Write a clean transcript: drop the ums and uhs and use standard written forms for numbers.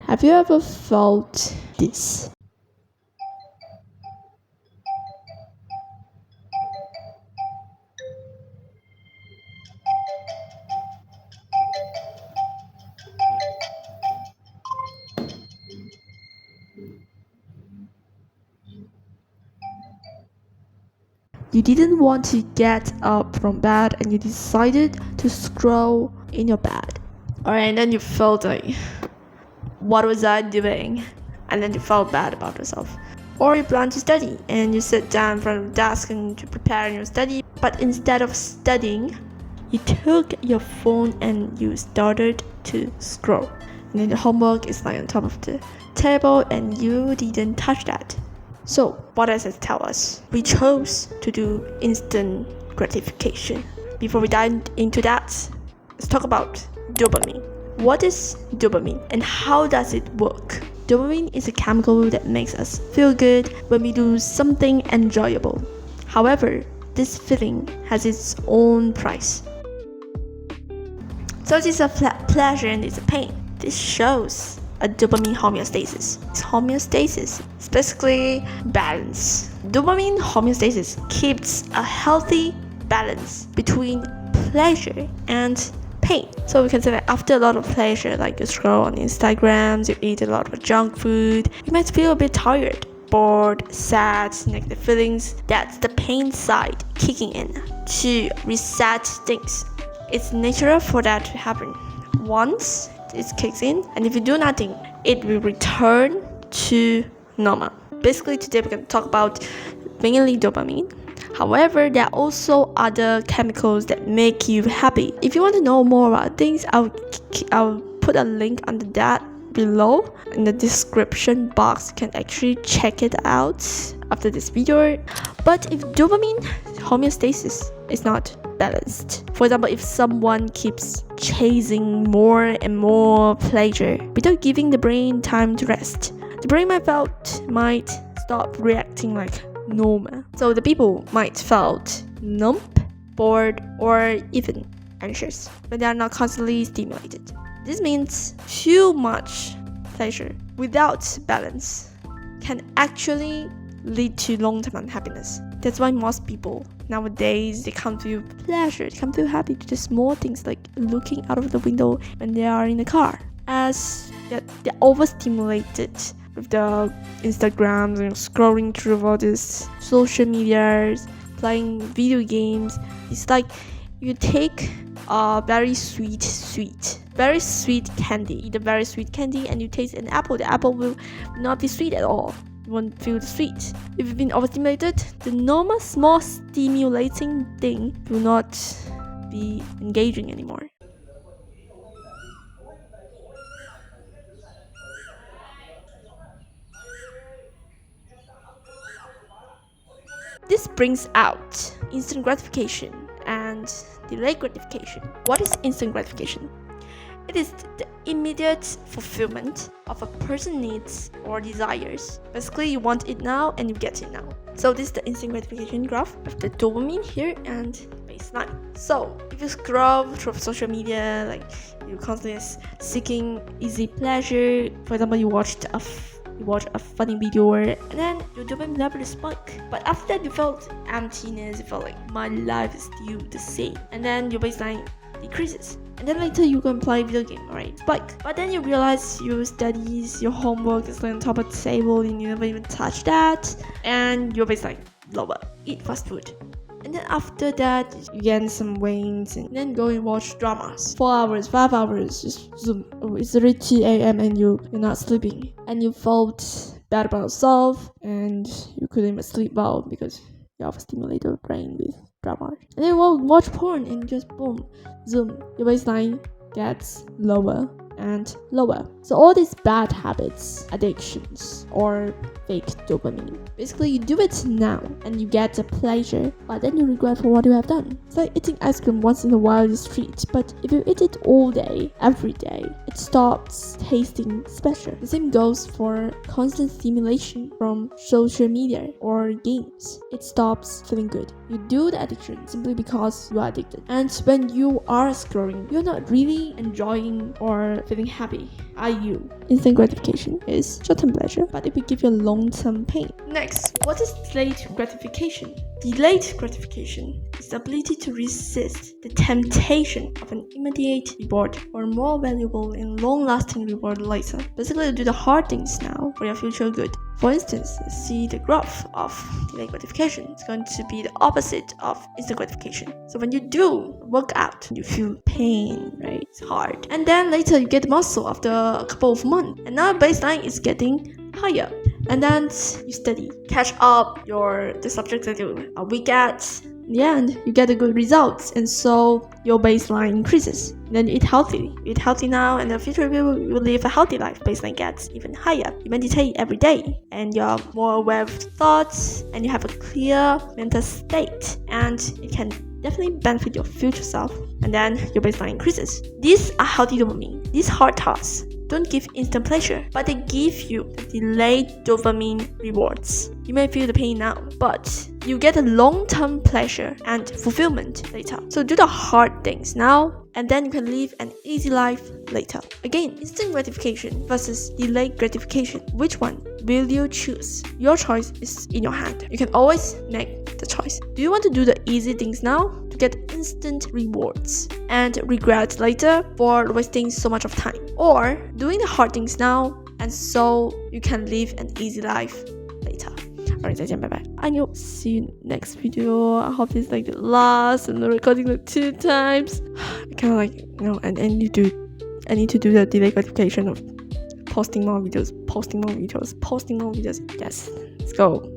Have you ever felt this? You didn't want to get up from bed and you decided to scroll in your bed. Alright, and then you felt like, what was I doing? And then you felt bad about yourself. Or you plan to study and you sit down in front of the desk and to prepare your study, but instead of studying, you took your phone and you started to scroll. And then the homework is like on top of the table and you didn't touch that. So what does it tell us? We chose to do instant gratification. Before we dive into that, let's talk about dopamine. What is dopamine and how does it work? Dopamine is a chemical that makes us feel good when we do something enjoyable. However, this feeling has its own price. So this is a pleasure and it's a pain. This shows a dopamine homeostasis. Homeostasis is basically balance. Dopamine homeostasis keeps a healthy balance between pleasure and pain. So we can say that after a lot of pleasure, like you scroll on Instagram, you eat a lot of junk food, you might feel a bit tired, bored, sad, negative feelings. That's the pain side kicking in to reset things. It's natural for that to happen. Once it kicks in, and if you do nothing, it will return to normal. Basically, today we're going to talk about mainly dopamine. However, there are also other chemicals that make you happy. If you want to know more about things, I'll put a link under that below in the description box. You can actually check it out after this video. But if dopamine homeostasis is not balanced, for example, if someone keeps chasing more and more pleasure without giving the brain time to rest, the brain might stop reacting like normal. So the people might felt numb, bored, or even anxious when they are not constantly stimulated. This means too much pleasure without balance can actually lead to long-term unhappiness. That's why most people nowadays, they can't feel pleasure, they can't feel happy to the small things like looking out of the window when they are in the car, as they're overstimulated with the Instagrams and scrolling through all these social medias, playing video games. It's like you take a very sweet candy, eat a very sweet candy, and you taste an apple. The apple will not be sweet at all. You won't feel the sweet. If you've been overstimulated, the normal small stimulating thing will not be engaging anymore. This brings out instant gratification and delayed gratification. What is instant gratification? It is the immediate fulfillment of a person's needs or desires. Basically, you want it now and you get it now. So this is the instant gratification graph with the dopamine here and baseline. So if you scroll through social media, like you're constantly seeking easy pleasure. For example, you watch a funny video and then your dopamine level is spike. But after that, you felt emptiness. You felt like my life is still the same. And then your baseline decreases. And then later you can play video game, alright, spike. But then you realize your studies, your homework is on top of the table and you never even touch that. And your baseline lower. Eat fast food. And then after that, you gain some weight and then go and watch dramas. 4 hours, 5 hours, just zoom. Oh, it's already 2 a.m. and you're not sleeping. And you felt bad about yourself and you couldn't even sleep well because you overstimulated your brain with drama. And then watch porn and just boom, zoom. Your baseline gets lower and lower. So all these bad habits, addictions, or fake dopamine. Basically, you do it now and you get the pleasure, but then you regret for what you have done. It's like eating ice cream once in a while is treat, but if you eat it all day, every day, it stops tasting special. The same goes for constant stimulation from social media or games. It stops feeling good. You do the addiction simply because you are addicted. And when you are scrolling, you're not really enjoying or feeling happy, are you? Instant gratification is short-term pleasure, but it will give you a long-term pain. Next, what is delayed gratification? Delayed gratification is the ability to resist the temptation of an immediate reward or more valuable and long-lasting reward later. Basically, do the hard things now for your future good. For instance, see the graph of delayed gratification. It's going to be the opposite of instant gratification. So when you do work out, you feel pain, right? It's hard. And then later you get muscle after a couple of months. And now baseline is getting higher. And then you study, catch up the subjects that you are weak at. In the end, you get a good results, and so your baseline increases. Then you eat healthy. You eat healthy now, and in the future you will live a healthy life. Baseline gets even higher. You meditate every day, and you're more aware of thoughts, and you have a clear mental state, and it can definitely benefit your future self. And then your baseline increases. These are healthy dopamine. These hard tasks don't give instant pleasure, but they give you delayed dopamine rewards. You may feel the pain now, but you get a long-term pleasure and fulfillment later. So do the hard things now, and then you can live an easy life later. Again, instant gratification versus delayed gratification. Which one will you choose? Your choice is in your hand. You can always make the choice. Do you want to do the easy things now to get instant rewards and regret later for wasting so much of time? Or doing the hard things now and so you can live an easy life later? Alright, 再见, bye bye. And you'll see you next video. I hope it's like the last and the recording like 2 times. I kind of like, I need to do the delay gratification of posting more videos. Yes, let's go.